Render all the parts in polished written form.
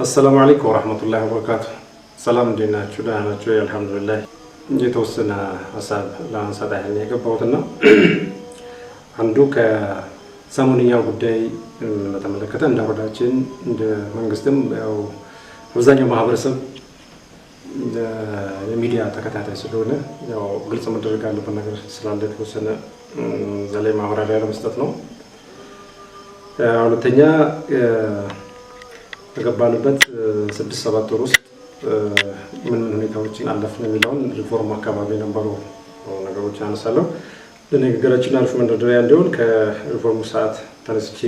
السلام عليكم ورحمة الله وبركاته. سلام دينا شدانا شوي الحمد لله. يتوسنا أصاب لا نصدق يعني كبوتنا. عندك سامونيا وداي مثلا كتان داوداتين من قسم أو وزانيو مهابرسم الميديا تكتاتي سلونا أو قلت مدرك على بنقر سلالة وسنا زلي ما ورا غير مستثنو. على التانية ተገባንበት 6-7 ወር ውስጥ ምን ሁኔታዎችን አለፍን የሚለውን ሪፎርም አካባቢ ነበሩ ነገሮች አነሳለሁ ለነገራችን አልፎ መንደርደሪያ እንዲሆን ከሪፎርሙ ሰዓት ተነስቼ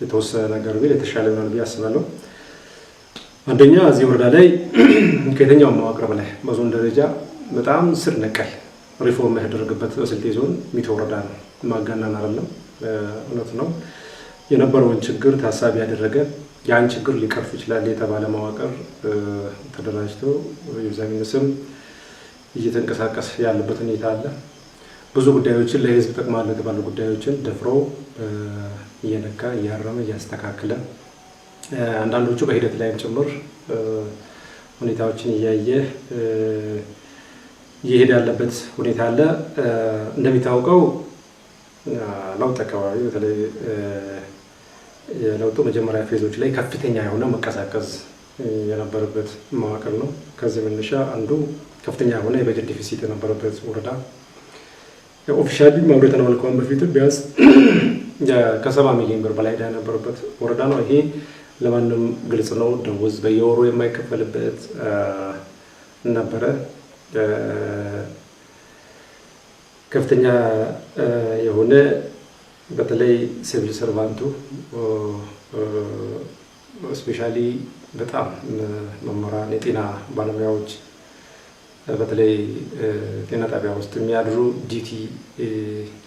የተወሰነ ነገር ቢል የተሻለ ነው ብዬ አስባለሁ። አንደኛ እዚህ ወረዳ ላይ ከየትኛው መዋቅር በላይ በዞን ደረጃ በጣም ስር ነቀል ሪፎርም ያደረገበት ስልጤ ዞን ሚቶ ወረዳ ነው። ማጋናን አይደለም እውነት ነው። የነበረውን ችግር ታሳቢ ያደረገ ያን ችግር ሊቀርፍ ይችላል የተባለ መዋቅር ተደራጅቶ የዛግነስም እየተንቀሳቀስ ያለበት ሁኔታ አለ። ብዙ ጉዳዮችን ለህዝብ ተጠቅማለ የተባሉ ጉዳዮችን ደፍሮ እየነካ እያረመ እያስተካከለ አንዳንዶቹ በሂደት ላይም ጭምር ሁኔታዎችን እያየ እየሄደ ያለበት ሁኔታ አለ። እንደሚታወቀው ለውጥ አካባቢ በተለይ የለውጡ መጀመሪያ ፌዞች ላይ ከፍተኛ የሆነ መቀሳቀስ የነበረበት መዋቅር ነው። ከዚህ መነሻ አንዱ ከፍተኛ የሆነ የበጀት ዲፊሲት የነበረበት ወረዳ ኦፊሻሊ ማብሬት ነው መልካም በፊት ቢያንስ ከ70 ሚሊዮን ብር በላይ የነበረበት ወረዳ ነው። ይሄ ለማንም ግልጽ ነው። ደሞዝ በየወሩ የማይከፈልበት ነበረ። ከፍተኛ የሆነ በተለይ ሲቪል ሰርቫንቱ ስፔሻሊ በጣም መምህራን የጤና ባለሙያዎች በተለይ ጤና ጣቢያ ውስጥ የሚያድሩ ዲቲ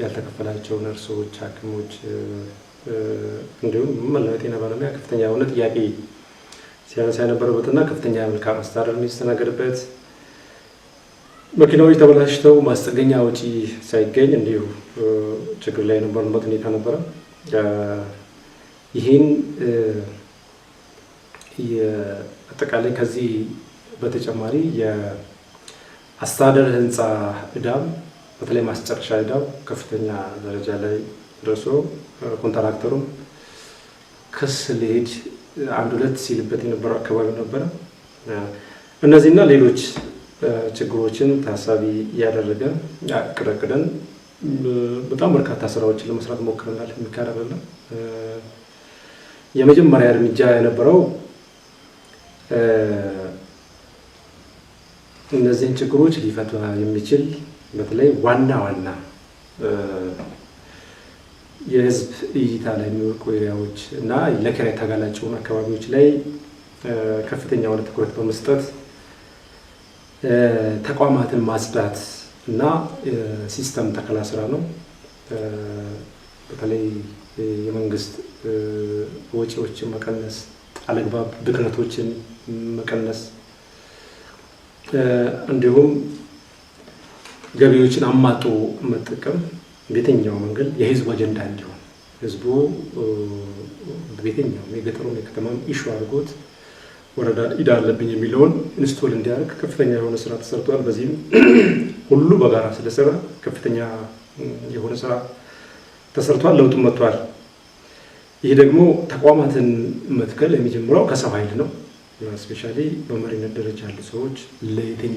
ያልተከፈላቸው ነርሶች፣ ሐኪሞች እንዲሁም መላው የጤና ባለሙያ ከፍተኛ የሆነ ጥያቄ ሲያነሳ የነበረበትና ከፍተኛ መልካም አስተዳደር የሚስተናገድበት መኪናዎች ተበላሽተው ማስጠገኛ ወጪ ሳይገኝ እንዲሁ ችግር ላይ የነበረበት ሁኔታ ነበረ። ይህን የአጠቃላይ ከዚህ በተጨማሪ የአስተዳደር ህንፃ ዕዳም በተለይ ማስጨረሻ ዕዳው ከፍተኛ ደረጃ ላይ ደርሶ ኮንትራክተሩም ክስ ሊሄድ አንድ ሁለት ሲልበት የነበረው አካባቢ ነበረ። እነዚህና ሌሎች ችግሮችን ታሳቢ ያደረገ አቅደን በጣም በርካታ ስራዎችን ለመስራት ሞክረናል። የሚካረበለ የመጀመሪያ እርምጃ የነበረው እነዚህን ችግሮች ሊፈታ የሚችል በተለይ ዋና የህዝብ እይታ ላይ የሚወርቁ ኤሪያዎች እና ለኪራይ ተጋላጭ የሆኑ አካባቢዎች ላይ ከፍተኛ የሆነ ትኩረት በመስጠት ተቋማትን ማጽዳት እና ሲስተም ተከላ ስራ ነው። በተለይ የመንግስት ወጪዎችን መቀነስ፣ አለግባብ ብክነቶችን መቀነስ እንዲሁም ገቢዎችን አማጦ መጠቀም በየትኛው መንገድ የህዝብ አጀንዳ እንዲሆን ህዝቡ በየትኛው የገጠሩም የከተማም ኢሹ አድርጎት ወረዳ ኢዳ አለብኝ የሚለውን ኢንስቶል እንዲያደርግ ከፍተኛ የሆነ ስራ ተሰርቷል። በዚህም ሁሉ በጋራ ስለሰራ ከፍተኛ የሆነ ስራ ተሰርቷል። ለውጡም መጥቷል። ይህ ደግሞ ተቋማትን መትከል የሚጀምረው ከሰው ኃይል ነው። ስፔሻሊ በመሪነት ደረጃ ያሉ ሰዎች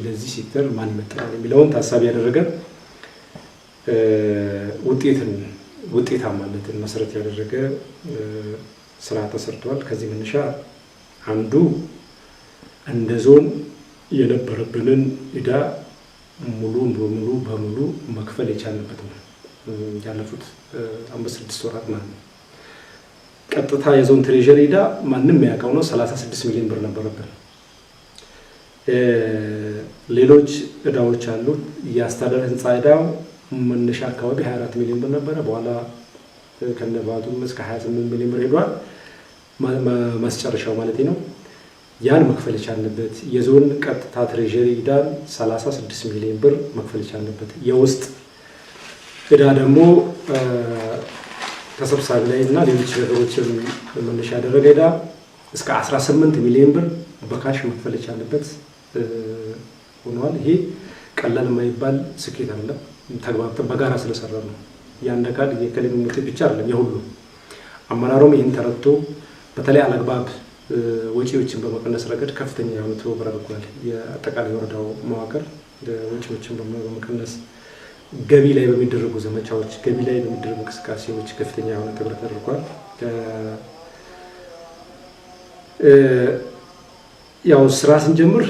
ለዚህ ሴክተር ማን ይመጥናል የሚለውን ታሳቢ ያደረገ ውጤታማነትን መሰረት ያደረገ ስራ ተሰርቷል። ከዚህ መነሻ አንዱ እንደ ዞን የነበረብንን ዕዳ ሙሉ በሙሉ መክፈል የቻልንበት ነው። ያለፉት 5-6 ወራት ማለት ነው። ቀጥታ የዞን ትሬዠሪ ዕዳ ማንም ያውቀው ነው 36 ሚሊዮን ብር ነበረብን። ሌሎች ዕዳዎች አሉ። የአስተዳደር ህንፃ ዕዳው መነሻ አካባቢ 24 ሚሊዮን ብር ነበረ። በኋላ ከነባቱም እስከ 28 ሚሊዮን ብር ሄዷል። ማስጨረሻው ማለት ነው። ያን መክፈል የቻልንበት የዞን ቀጥታ ትሬዠሪ ዕዳ 36 ሚሊዮን ብር መክፈል የቻልንበት የውስጥ ዕዳ ደግሞ ተሰብሳቢ ላይ እና ሌሎች ነገሮችን መነሻ ያደረገ ዕዳ እስከ 18 ሚሊዮን ብር በካሽ መክፈል የቻለበት ሆኗል። ይሄ ቀላል የማይባል ስኬት አይደለም። ተግባብተን በጋራ ስለሰራ ነው። ያን አካል የከለም ምትክ ብቻ አይደለም የሁሉ አመራሩም ይህን ተረድቶ በተለይ አላግባብ ወጪዎችን በመቀነስ ረገድ ከፍተኛ የሆነ ትብብር አድርጓል። የአጠቃላይ ወረዳው መዋቅር ወጪዎችን በመቀነስ ገቢ ላይ በሚደረጉ ዘመቻዎች፣ ገቢ ላይ በሚደረጉ እንቅስቃሴዎች ከፍተኛ የሆነ ትብብር ተደርጓል። ያው ስራ ስንጀምር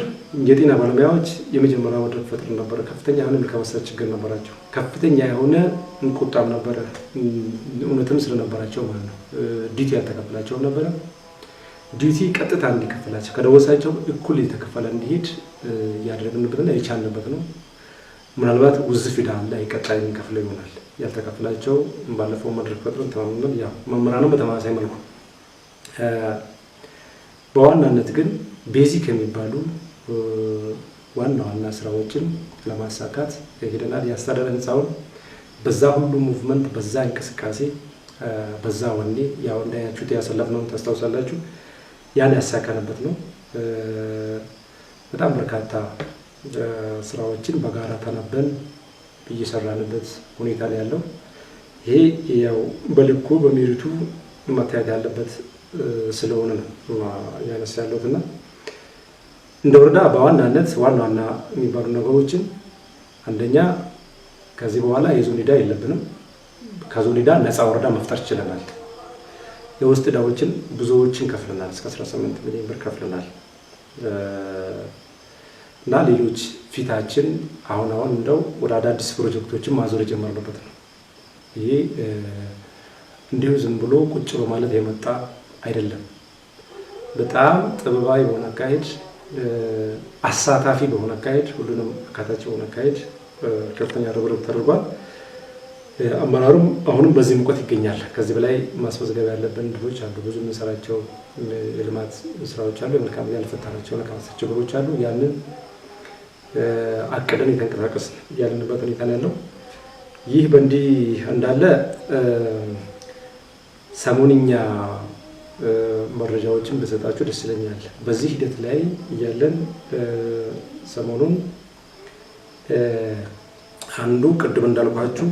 የጤና ባለሙያዎች የመጀመሪያ መድረክ ፈጥር ነበረ። ከፍተኛ የሆነ መልካም ችግር ነበራቸው። ከፍተኛ የሆነ ቁጣም ነበረ። እውነትም ስለነበራቸው ማለት ነው። ዲቲ ያልተከፈላቸው ነበረ። ዲቲ ቀጥታ እንዲከፈላቸው ከደወሳቸው እኩል የተከፈለ እንዲሄድ ያደረግንበትና የቻልንበት ነው። ምናልባት ውዝፍ ዕዳ አለ፣ ቀጣይ እንከፍለው ይሆናል። ያልተከፈላቸው ባለፈው መድረክ ፈጥረን ተማምነን ያው መምህራንም በተመሳሳይ መልኩ በዋናነት ግን ቤዚክ የሚባሉ ዋና ዋና ስራዎችን ለማሳካት ሄደናል። የአስተዳደር ህንፃውን በዛ ሁሉ ሙቭመንት፣ በዛ እንቅስቃሴ፣ በዛ ወኔ ያው እንዳያችሁት ያሰለፍነውን ታስታውሳላችሁ። ያን ያሳካንበት ነው። በጣም በርካታ ስራዎችን በጋራ ተናበን እየሰራንበት ሁኔታ ላይ ያለው ይሄ ያው በልኩ በሜሪቱ መታየት ያለበት ስለሆነ ነው ያነሳ ያለውትና እንደ ወረዳ በዋናነት ዋና ዋና የሚባሉ ነገሮችን አንደኛ ከዚህ በኋላ የዞን ዕዳ የለብንም። ከዞን ዕዳ ነፃ ወረዳ መፍጠር ችለናል። የውስጥ ዕዳዎችን ብዙዎችን ከፍለናል። እስከ 18 ሚሊዮን ብር ከፍለናል እና ሌሎች ፊታችን አሁን እንደው ወደ አዳዲስ ፕሮጀክቶችን ማዞር የጀመርንበት ነው። ይሄ እንዲሁ ዝም ብሎ ቁጭ በማለት የመጣ አይደለም። በጣም ጥበባዊ በሆነ አካሄድ፣ አሳታፊ በሆነ አካሄድ፣ ሁሉንም አካታች በሆነ አካሄድ ከፍተኛ ርብርብ ተደርጓል። አመራሩም አሁንም በዚህ ሙቀት ይገኛል። ከዚህ በላይ ማስመዝገብ ያለብን ድሎች አሉ። ብዙ የምንሰራቸው የልማት ስራዎች አሉ። የመልካም ያልፈታናቸው ለካንሰር ችግሮች አሉ። ያንን አቅደን የተንቀሳቀስ ያለንበት ሁኔታ ነው ያለው። ይህ በእንዲህ እንዳለ ሰሞንኛ መረጃዎችን በሰጣችሁ ደስ ይለኛል። በዚህ ሂደት ላይ እያለን ሰሞኑን አንዱ ቅድም እንዳልኳችሁ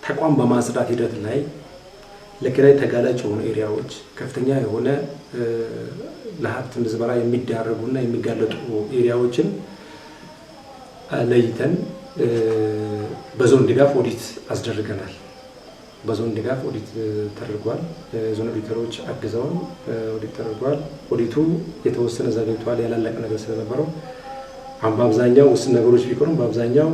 ተቋም በማጽዳት ሂደት ላይ ለኪራይ ተጋላጭ የሆኑ ኤሪያዎች ከፍተኛ የሆነ ለሀብት ምዝበራ የሚዳረጉና የሚጋለጡ ኤሪያዎችን ለይተን በዞን ድጋፍ ኦዲት አስደርገናል። በዞን ድጋፍ ኦዲት ተደርጓል። የዞን ኦዲተሮች አግዘውን ኦዲት ተደርጓል። ኦዲቱ የተወሰነ ዘግይቷል፣ ያላለቀ ነገር ስለነበረው አሁን በአብዛኛው ውስን ነገሮች ቢቀሩም በአብዛኛው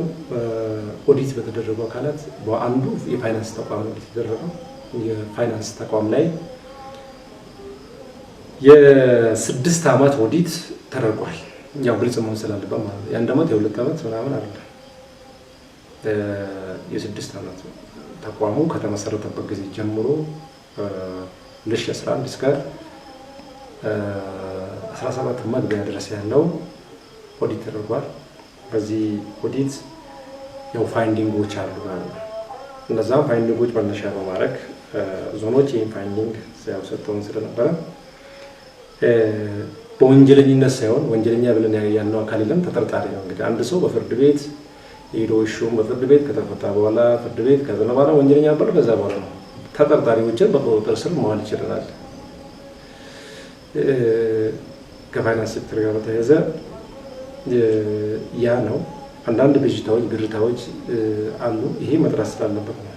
ኦዲት በተደረጉ አካላት በአንዱ የፋይናንስ ተቋም ኦዲት የተደረገው የፋይናንስ ተቋም ላይ የ6 ዓመት ኦዲት ተደርጓል። ያው ግልጽ መሆን ስላለበት ማለት ነው። የ1 ዓመት የ2 ዓመት ምናምን አይደለም። የ6 ዓመት ተቋሙ ከተመሰረተበት ጊዜ ጀምሮ 2011 እስከ 17 መግቢያ ድረስ ያለው ኦዲት ተደርጓል። በዚህ ኦዲት ያው ፋይንዲንጎች አሉ ማለት ነው። እነዛም ፋይንዲንጎች መነሻ በማድረግ ዞኖች ይህን ፋይንዲንግ ያው ሰጥተውን ስለነበረ በወንጀለኝነት ሳይሆን ወንጀለኛ ብለን ያልነው አካል የለም፣ ተጠርጣሪ ነው። እንግዲህ አንድ ሰው በፍርድ ቤት ሄዶ ሹም በፍርድ ቤት ከተፈታ በኋላ ፍርድ ቤት ከዘነ በኋላ ወንጀለኛ ነበር። ከዛ በኋላ ነው ተጠርጣሪዎችን በቁጥጥር ስር መዋል ይችላል። ከፋይናንስ ሴክተር ጋር በተያያዘ ያ ነው። አንዳንድ ብዥታዎች፣ ግርታዎች አሉ። ይሄ መጥራት ስላለበት ነው።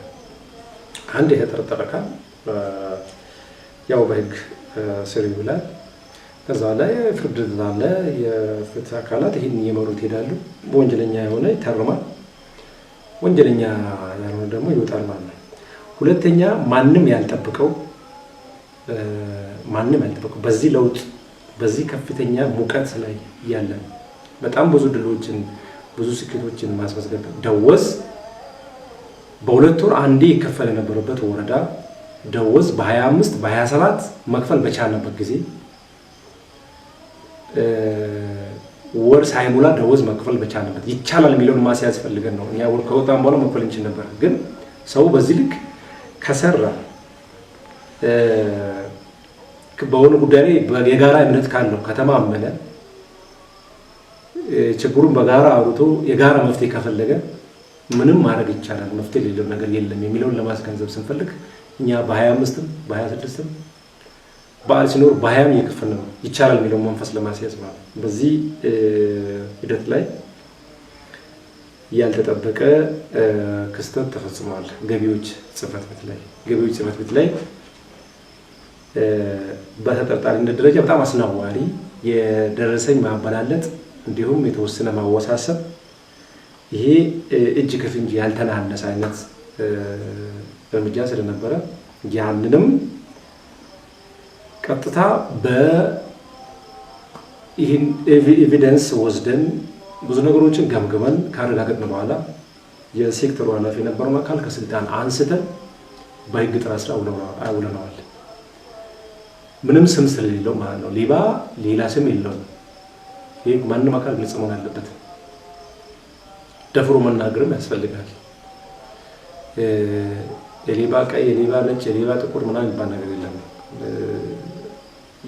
አንድ የተጠረጠረ አካል ያው በህግ ስር ይውላል። ከዛ ላይ ፍርድ አለ። የፍትህ አካላት ይህን እየመሩት ይሄዳሉ። በወንጀለኛ የሆነ ይታረማል፣ ወንጀለኛ ያልሆነ ደግሞ ይወጣል ማለት ነው። ሁለተኛ ማንም ያልጠበቀው በዚህ ለውጥ በዚህ ከፍተኛ ሙቀት ላይ ያለን በጣም ብዙ ድሎችን ብዙ ስኬቶችን ማስመዝገብ ደወዝ በ2 ወር አንዴ ይከፈል የነበረበት ወረዳ ደወዝ በ25 በ27 መክፈል በቻለበት ጊዜ ወር ሳይሞላ ደወዝ መክፈል በቻለበት ይቻላል የሚለውን ማስያዝ ፈልገን ነው። እኛ ወር ከወጣን በኋላ መክፈል እንችል ነበር። ግን ሰው በዚህ ልክ ከሰራ በሆነ ጉዳይ ላይ የጋራ እምነት ካለው ከተማመነ ችግሩን በጋራ አውርቶ የጋራ መፍትሄ ከፈለገ ምንም ማድረግ ይቻላል። መፍትሄ የሌለው ነገር የለም የሚለውን ለማስገንዘብ ስንፈልግ እኛ በ25ም በ26ም በዓል ሲኖር በ20ም እየከፈልን ነው ይቻላል የሚለውን መንፈስ ለማስያዝ ማለት ነው። በዚህ ሂደት ላይ ያልተጠበቀ ክስተት ተፈጽሟል። ገቢዎች ጽሕፈት ቤት ላይ በተጠርጣሪነት ደረጃ በጣም አስነዋሪ የደረሰኝ ማበላለጥ እንዲሁም የተወሰነ ማወሳሰብ ይሄ እጅ ከፍንጅ ያልተናነሰ አይነት እርምጃ ስለነበረ ያንንም ቀጥታ በይህን ኤቪደንስ ወስደን ብዙ ነገሮችን ገምግመን ካረጋገጥን በኋላ የሴክተሩ ኃላፊ የነበረውን አካል ከስልጣን አንስተን በሕግ ጥላ ስር አውለነዋል። ምንም ስም ስለሌለው ማለት ነው። ሌላ ስም የለውም። ይህ ማንም አካል ግልጽ መሆን አለበት። ደፍሮ መናገርም ያስፈልጋል። የሌባ ቀይ፣ የሌባ ነጭ፣ የሌባ ጥቁር ምናምን የሚባል ነገር የለም።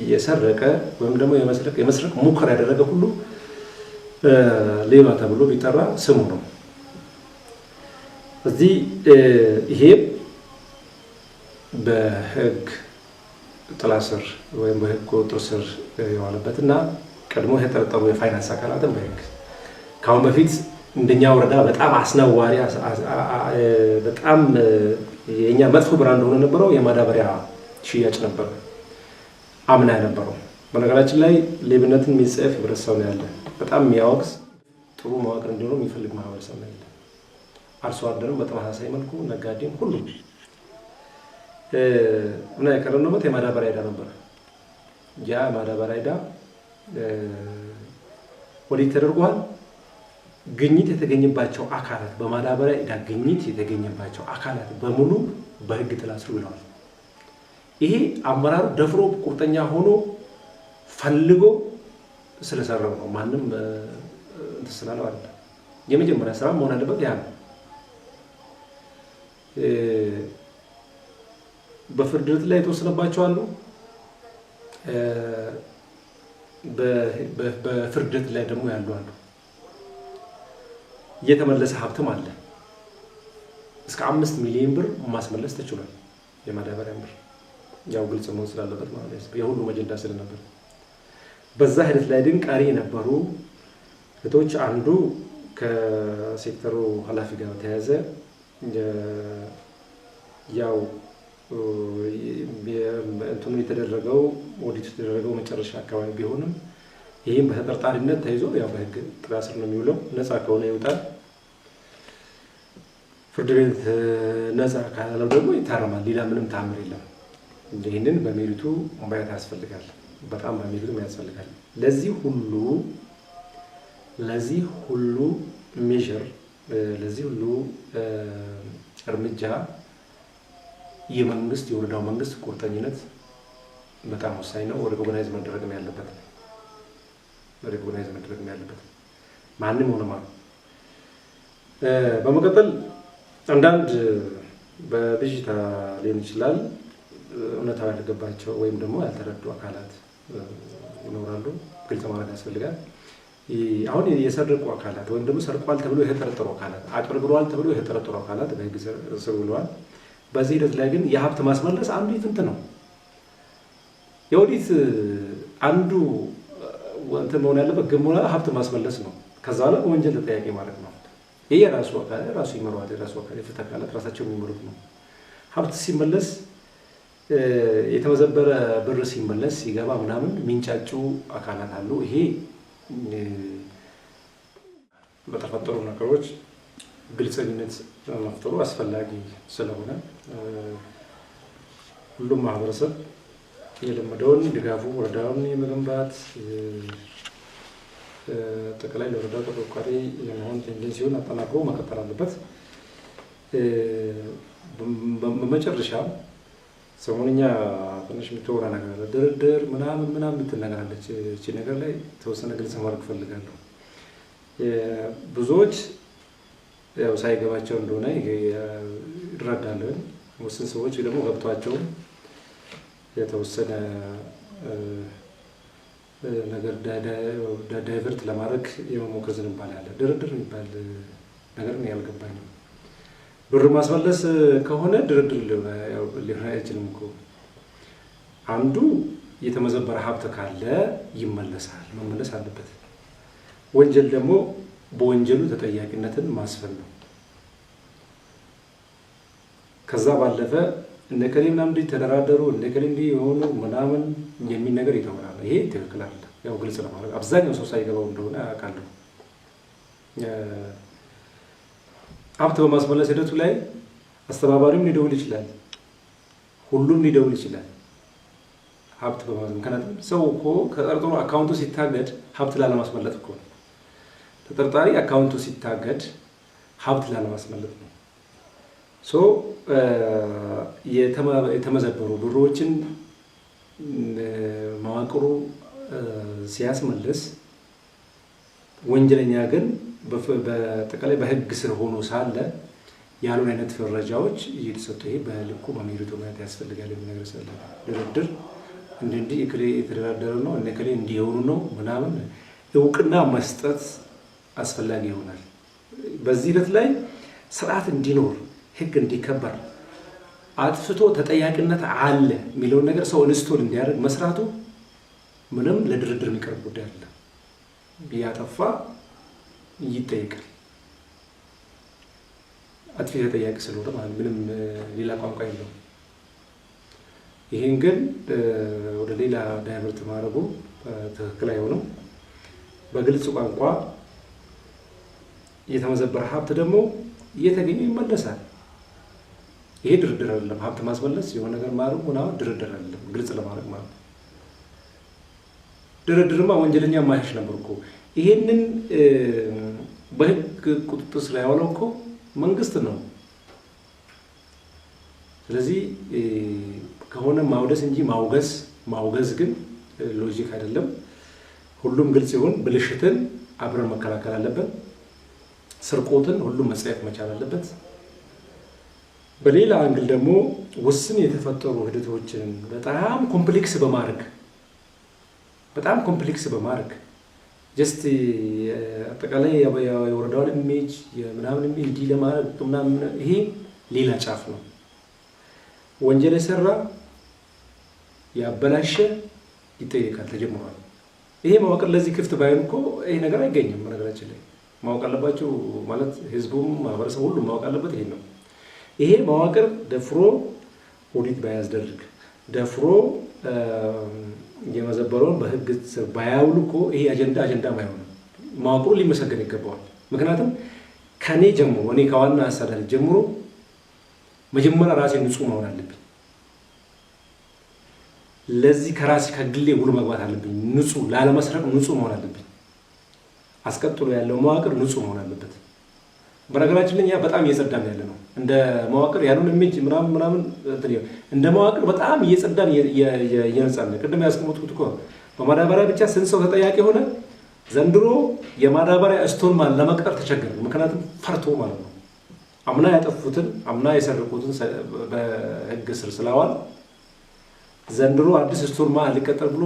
የሰረቀ ወይም ደግሞ የመስረቅ ሙከራ ያደረገ ሁሉ ሌባ ተብሎ ቢጠራ ስሙ ነው። እዚህ ይሄ በሕግ ጥላ ስር ወይም በሕግ ቁጥጥር ስር የዋለበት እና ቀድሞ የተጠረጠሩ የፋይናንስ አካላትን በሕግ ከአሁን በፊት እንደኛ ወረዳ በጣም አስነዋሪ በጣም የኛ መጥፎ ብራንድ ሆኖ ነበረው የማዳበሪያ ሽያጭ ነበር አምና የነበረው። በነገራችን ላይ ሌብነትን የሚጽፍ ህብረተሰብ ነው ያለ። በጣም የሚያወግዝ ጥሩ መዋቅር እንዲኖር የሚፈልግ ማህበረሰብ ነው ያለ። አርሶ አደርም በተመሳሳይ መልኩ ነጋዴም ሁሉም እና የቀረነበት የማዳበሪያ ዕዳ ነበር። ያ ማዳበሪያ ዕዳ ወዲህ ተደርጓል። ግኝት የተገኘባቸው አካላት በማዳበሪያ ዕዳ ግኝት የተገኘባቸው አካላት በሙሉ በሕግ ጥላ ስር ውለዋል። ይሄ አመራሩ ደፍሮ ቁርጠኛ ሆኖ ፈልጎ ስለሰራው ነው። ማንም ተስላለው አይደለም። የመጀመሪያ ስራ መሆን አለበት ያ ነው። በፍርድ ቤት ላይ የተወሰነባቸው አሉ። በፍርድ ቤት ላይ ደግሞ ያሉ አሉ። የተመለሰ ሀብትም አለ። እስከ 5 ሚሊዮን ብር ማስመለስ ተችሏል። የማዳበሪያ ብር ያው ግልጽ መሆን ስላለበት ማለት ነው። የሁሉም አጀንዳ ስለነበር በዛ ሂደት ላይ ግን ቀሪ የነበሩ እህቶች አንዱ ከሴክተሩ ኃላፊ ጋር ተያዘ ያው እንትኑ የተደረገው ኦዲት የተደረገው መጨረሻ አካባቢ ቢሆንም ይህም በተጠርጣሪነት ተይዞ ያው በሕግ ጥላ ስር ነው የሚውለው። ነፃ ከሆነ ይወጣል። ፍርድ ቤት ነፃ ካላለው ደግሞ ይታረማል። ሌላ ምንም ተአምር የለም። ይህንን በሜሪቱ ማየት ያስፈልጋል። በጣም በሜሪቱ ያስፈልጋል። ለዚህ ሁሉ ሜዥር ለዚህ ሁሉ እርምጃ የመንግስት የወረዳው መንግስት ቁርጠኝነት በጣም ወሳኝ ነው። ሪኮግናይዝ መደረግም ያለበት ማንም ሆነ ማለት በመቀጠል አንዳንድ በብዥታ ሊሆን ይችላል እውነታው ያልገባቸው ወይም ደግሞ ያልተረዱ አካላት ይኖራሉ። ግልጽ ማድረግ ያስፈልጋል። አሁን የሰረቁ አካላት ወይም ደግሞ ሰርቋል ተብሎ የተጠረጠሩ አካላት አጭበርብረዋል ተብሎ የተጠረጠሩ አካላት በሕግ ስር ውለዋል። በዚህ ሂደት ላይ ግን የሀብት ማስመለስ አንዱ ይፍንት ነው። የኦዲት አንዱ እንትን መሆን ያለበት ግሙላ ሀብት ማስመለስ ነው። ከዛ ላይ ወንጀል ተጠያቂ ማለት ነው። ይሄ የራሱ አካል ራሱ ይመራዋል። የራሱ አካል የፍትህ አካላት ራሳቸው የሚመሩት ነው። ሀብት ሲመለስ የተመዘበረ ብር ሲመለስ ሲገባ ምናምን የሚንጫጩ አካላት አሉ። ይሄ በተፈጠሩ ነገሮች ግልጽነት መፍጠሩ አስፈላጊ ስለሆነ ሁሉም ማህበረሰብ የለመደውን ድጋፉ ወረዳውን የመገንባት ጠቅላይ ለወረዳው ተቆርቋሪ የመሆን ቴንደንሲውን አጠናክሮ መቀጠል አለበት። በመጨረሻ ሰሞንኛ ትንሽ የምትወራ ነገር አለ። ድርድር ምናምን የምትል ነገር አለች። እቺ ነገር ላይ ተወሰነ ግልጽ ማድረግ እፈልጋለሁ። ብዙዎች ያው ሳይገባቸው እንደሆነ ይረዳሉ። ውስን ሰዎች ደግሞ ገብቷቸው የተወሰነ ነገር ዳይቨርት ለማድረግ የመሞከር ዝንባሌ አለ። ድርድር የሚባል ነገር ነው ያልገባኝ። ብር ማስመለስ ከሆነ ድርድር ሊሆን አይችልም እኮ። አንዱ የተመዘበረ ሀብት ካለ ይመለሳል፣ መመለስ አለበት። ወንጀል ደግሞ በወንጀሉ ተጠያቂነትን ማስፈን ነው። ከዛ ባለፈ እነከሌ ምናምን ተደራደሩ እነከሌ እንዲህ የሆኑ ምናምን የሚል ነገር ይተውራል። ይሄ ትክክል አይደለም። ያው ግልጽ ለማድረግ አብዛኛው ሰው ሳይገባው እንደሆነ አውቃለሁ። ሀብት በማስመለስ ሂደቱ ላይ አስተባባሪም ሊደውል ይችላል፣ ሁሉም ሊደውል ይችላል። ሀብት በማስመለስ ምክንያቱም ሰው እኮ ተጠርጥሮ አካውንቱ ሲታገድ ሀብት ላለማስመለጥ እኮ ነው። ተጠርጣሪ አካውንቱ ሲታገድ ሀብት ላለማስመለጥ ነው። ሶ የተመዘበሩ ብሮችን መዋቅሩ ሲያስመልስ ወንጀለኛ ግን በጠቃላይ በህግ ስር ሆኖ ሳለ ያሉን አይነት ፍረጃዎች እየተሰጡ ይሄ በልኩ በሜሪቱ ማለት ያስፈልጋል የሚል ነገር ስለ ድርድር እንዲህ እከሌ የተደራደረ ነው እከሌ እንዲሆኑ ነው ምናምን እውቅና መስጠት አስፈላጊ ይሆናል። በዚህ ሂደት ላይ ስርዓት እንዲኖር ህግ እንዲከበር አጥፍቶ ተጠያቂነት አለ የሚለውን ነገር ሰው ኢንስቶል እንዲያደርግ መስራቱ ምንም ለድርድር የሚቀርብ ጉዳይ አይደለም። ቢያጠፋ ይጠይቃል። አጥፊ ተጠያቂ ስለሆነ ማለት ምንም ሌላ ቋንቋ የለውም። ይሄን ግን ወደ ሌላ ዳይቨርት ማድረጉ ትክክል አይሆንም። በግልጽ ቋንቋ የተመዘበረ ሀብት ደግሞ እየተገኘ ይመለሳል። ይሄ ድርድር አይደለም። ሀብት ማስመለስ የሆነ ነገር ማድረግ ምናምን ድርድር አይደለም። ግልጽ ለማድረግ ማለት ነው። ድርድርማ ወንጀለኛ ማያሽ ነበር እኮ። ይሄንን በህግ ቁጥጥር ስር ያዋለው እኮ መንግስት ነው። ስለዚህ ከሆነ ማውደስ እንጂ ማውገዝ ግን ሎጂክ አይደለም። ሁሉም ግልጽ ይሁን። ብልሽትን አብረን መከላከል አለበት። ስርቆትን ሁሉም መጸየፍ መቻል አለበት። በሌላ አንግል ደግሞ ውስን የተፈጠሩ ሂደቶችን በጣም ኮምፕሌክስ በማድረግ ጀስት አጠቃላይ የወረዳውን ኢሜጅ የምናምን እንዲህ ለማድረግ ምናምን ይሄ ሌላ ጫፍ ነው። ወንጀል የሰራ ያበላሸ ይጠየቃል፣ ተጀምሯል። ይሄ መዋቅር ለዚህ ክፍት ባይሆን እኮ ይሄ ነገር አይገኝም። በነገራችን ላይ ማወቅ አለባቸው ማለት ህዝቡም ማህበረሰቡ ሁሉም ማወቅ አለበት። ይሄ ነው። ይሄ መዋቅር ደፍሮ ኦዲት ባያስደርግ ደፍሮ የመዘበረውን በህግ ስር ባያውሉ እኮ ይሄ አጀንዳ አይሆንም። መዋቅሩ ሊመሰገን ይገባዋል። ምክንያቱም ከኔ ጀምሮ እኔ ከዋና አስተዳዳሪ ጀምሮ መጀመሪያ ራሴ ንጹህ መሆን አለብኝ። ለዚህ ከራሴ ከግሌ ውሉ መግባት አለብኝ። ንጹህ ላለመስረቅ ንጹህ መሆን አለብኝ። አስቀጥሎ ያለው መዋቅር ንጹህ መሆን አለበት። በነገራችን ላይ በጣም እየጸዳን ያለ ነው። እንደ መዋቅር ያሉን ኢሜጅ ምናምን እንደ መዋቅር በጣም እየጸዳን እየነጻን ነው። ቅድም ያስቀመጥኩት እኮ በማዳበሪያ ብቻ ስንት ሰው ተጠያቂ ሆነ። ዘንድሮ የማዳበሪያ ስቶን ለመቅጠር ተቸገረ። ምክንያቱም ፈርቶ ማለት ነው። አምና ያጠፉትን አምና የሰረቁትን በህግ ስር ስላዋል ዘንድሮ አዲስ ስቶን ሊቀጠር ብሎ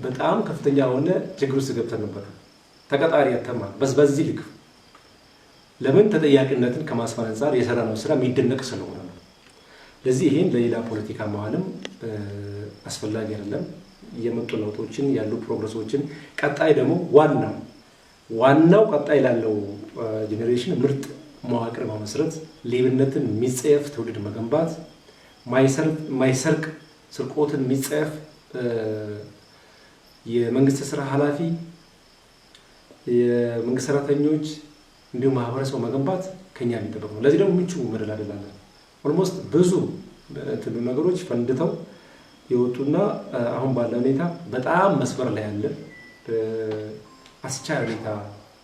በጣም ከፍተኛ የሆነ ችግር ውስጥ ገብተን ነበር። ተቀጣሪ ያተማ በዚህ ልክ ለምን ተጠያቂነትን ከማስፈን አንፃር የሰራነው ስራ የሚደነቅ ስለሆነ ነው። ለዚህ ይሄን ለሌላ ፖለቲካ መዋልም አስፈላጊ አይደለም። የመጡ ለውጦችን ያሉ ፕሮግረሶችን ቀጣይ ደግሞ ዋናው ቀጣይ ላለው ጄኔሬሽን ምርጥ መዋቅር ማመስረት፣ ሌብነትን የሚጸየፍ ትውልድ መገንባት፣ ማይሰርቅ ስርቆትን የሚጸየፍ የመንግስት ስራ ኃላፊ የመንግስት ሰራተኞች እንዲሁም ማህበረሰቡ መገንባት ከኛ የሚጠበቅ ነው። ለዚህ ደግሞ ምቹ መደላደል አለ። ኦልሞስት ብዙ ነገሮች ፈንድተው የወጡና አሁን ባለ ሁኔታ በጣም መስመር ላይ ያለ አስቻይ ሁኔታ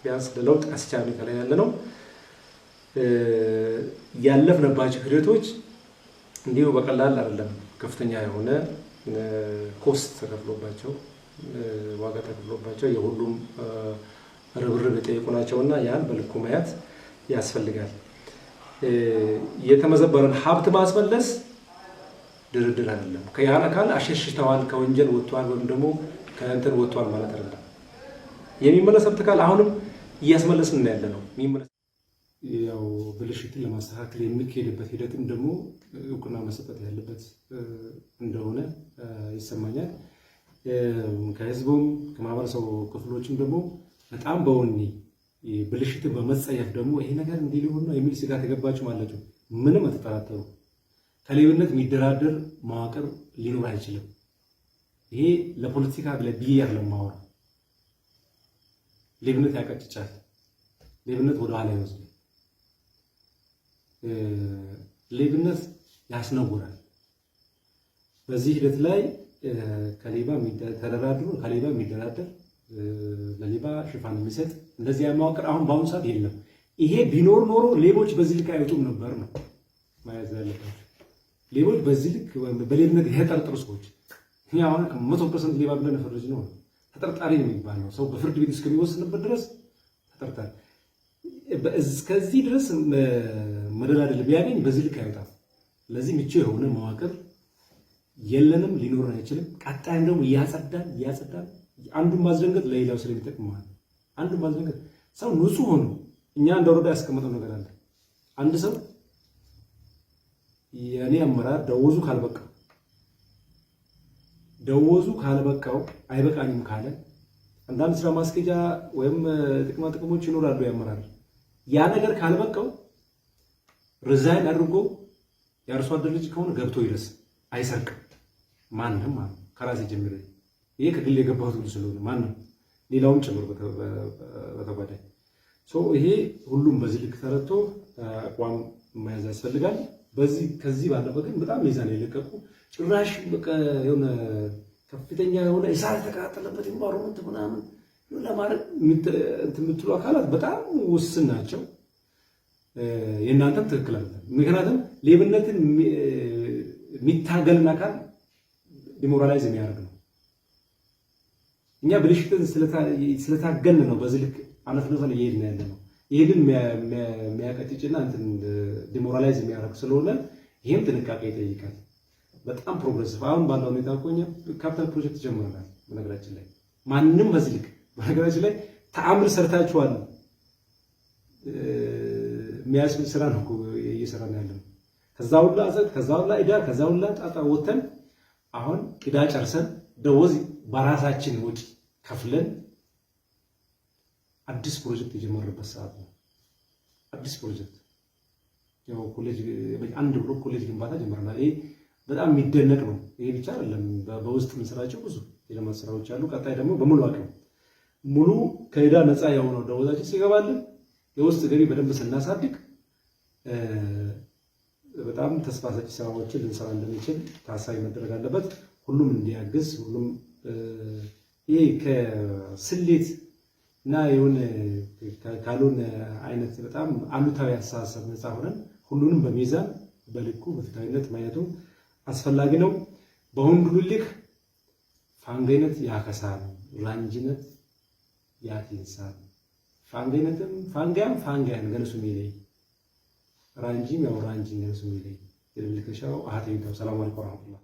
ቢያንስ ለለውጥ አስቻይ ሁኔታ ላይ ያለ ነው። ያለፍንባቸው ሂደቶች እንዲሁ በቀላል አይደለም። ከፍተኛ የሆነ ኮስት ተከፍሎባቸው ዋጋ ተከፍሎባቸው የሁሉም ርብርብ የጠየቁ ናቸውና ያን በልኩ ማየት ያስፈልጋል። የተመዘበረን ሀብት ማስመለስ ድርድር አይደለም። ከያን አካል አሸሽተዋል ከወንጀል ወጥቷል ወይም ደግሞ ከእንትን ወጥቷል ማለት አይደለም። የሚመለስ ሀብት ካለ አሁንም እያስመለስን ያለ ነው የሚመለስ ያው ብልሽትን ለማስተካከል የሚካሄድበት ሂደትም ደግሞ እውቅና መሰጠት ያለበት እንደሆነ ይሰማኛል። ከህዝቡም ከማህበረሰቡ ክፍሎችም ደግሞ በጣም በወኔ ብልሽትን በመጸየፍ ደግሞ ይሄ ነገር እንዲህ ሊሆን ነው የሚል ስጋት የገባችሁ ማለት ነው። ምንም አትጠራጠሩ። ከሌብነት የሚደራደር መዋቅር ሊኖር አይችልም። ይሄ ለፖለቲካ ለብሔር ለማወራ ሌብነት ያቀጭጫል። ሌብነት ወደ ኋላ ይወስዳል። ሌብነት ያስነውራል። በዚህ ሂደት ላይ ከሌባ ተደራድሮ ከሌባ የሚደራደር ለሌባ ሽፋን የሚሰጥ እንደዚህ መዋቅር አሁን በአሁኑ ሰዓት የለም። ይሄ ቢኖር ኖሮ ሌቦች በዚህ ልክ አይወጡም ነበር ነው ማለት ያለባቸው። ሌቦች በዚህ ልክ በሌብነት የተጠረጠሩ ሰዎች እኛ አሁን 100% ሌባ ብለን ፈርጅ ነው ተጠርጣሪ ነው የሚባለው ሰው በፍርድ ቤት እስከሚወስንበት ድረስ ተጠርጣሪ እስከዚህ ድረስ መደላደል ቢያገኝ በዚህ ልክ አይወጣም። ለዚህ ምቹ የሆነ መዋቅር የለንም፣ ሊኖር አይችልም። ቀጣይም ደግሞ እያጸዳን አንዱን ማስደንገጥ ለሌላው ስለሚጠቅም ማለት ነው። አንዱን ማስደንገጥ ሰው ንጹህ ሆኖ እኛ እንደ ወረዳ ያስቀመጠው ነገር አለ። አንድ ሰው የኔ አመራር ደወዙ ካልበቃው አይበቃኝም ካለ አንዳንድ ስራ ማስኬጃ ወይም ጥቅማ ጥቅሞች ይኖራሉ። ያመራር ያ ነገር ካልበቃው ሪዛይን አድርጎ የአርሶ አደር ልጅ ከሆነ ገብቶ ይረስ አይሰርቅም። ማንም ማለት ከራሴ ጀምሮ ይሄ ከግል የገባሁት ሁሉ ስለሆነ ማንም ሌላውም ጭምር በተጓዳኝ ይሄ ሁሉም በዚህ ልክ ተረድቶ አቋም መያዝ ያስፈልጋል። ከዚህ ባለፈ ግን በጣም ሚዛን የለቀቁ ጭራሽ በቃ የሆነ ከፍተኛ የሆነ እሳት ተቃጠለበት ኢንቫይሮመንት ምናምን ለማድረግ የምትሉ አካላት በጣም ውስን ናቸው። የእናንተም ትክክል አይደለም። ምክንያቱም ሌብነትን የሚታገልን አካል ዲሞራላይዝ የሚያደርግ ነው። እኛ ብልሽትን ስለታገልን ነው በዚህ ልክ አነፍንፈን እየሄድን ያለ ነው። ይሄ ግን የሚያቀጭጭና ዲሞራላይዝ የሚያደርግ ስለሆነ ይህም ጥንቃቄ ይጠይቃል። በጣም ፕሮግሬሲቭ አሁን ባለው ሁኔታ እኮ እኛ ካፒታል ፕሮጀክት ጀምረናል። በነገራችን ላይ ማንም በዚህ ልክ በነገራችን ላይ ተአምር ሰርታችኋል የሚያስብል ስራ ነው እየሰራን ያለነው። ከዛ ሁላ አዘት፣ ከዛ ሁላ ዕዳ፣ ከዛ ሁላ ጣጣ ወተን አሁን ዕዳ ጨርሰን ደሞዝ በራሳችን ወጪ ከፍለን አዲስ ፕሮጀክት የጀመረበት ሰዓት ነው። አዲስ ፕሮጀክት ያው ኮሌጅ አንድ ብሎክ ኮሌጅ ግንባታ ጀምረናል። ይሄ በጣም የሚደነቅ ነው። ይሄ ብቻ አይደለም፣ በውስጥ የምንሰራቸው ብዙ የልማት ስራዎች አሉ። ቀጣይ ደግሞ በሙሉ አቅም ሙሉ ከዕዳ ነፃ የሆነው ደሞዛችን ሲገባልን የውስጥ ገቢ በደንብ ስናሳድግ በጣም ተስፋ ሰጪ ስራዎችን ልንሰራ እንደምንችል ታሳቢ መደረግ አለበት። ሁሉም እንዲያግዝ ሁሉም ይሄ ከስሌት እና የሆነ ካልሆነ አይነት በጣም አሉታዊ አስተሳሰብ ነፃ ሆነን ሁሉንም በሚዛን በልኩ በፍትሃዊነት ማየቱ አስፈላጊ ነው። በሁንዱ ልክ ፋንጋይነት ያከሳል፣ ራንጂነት ያትንሳል። ፋንጋይነትም ፋንጋያን ገነሱ ሚለይ ራንጂም ያው ራንጂን ገነሱ ሚለይ የልልከሻው አሃቴው ሰላም አለይኩም ወራህመቱላህ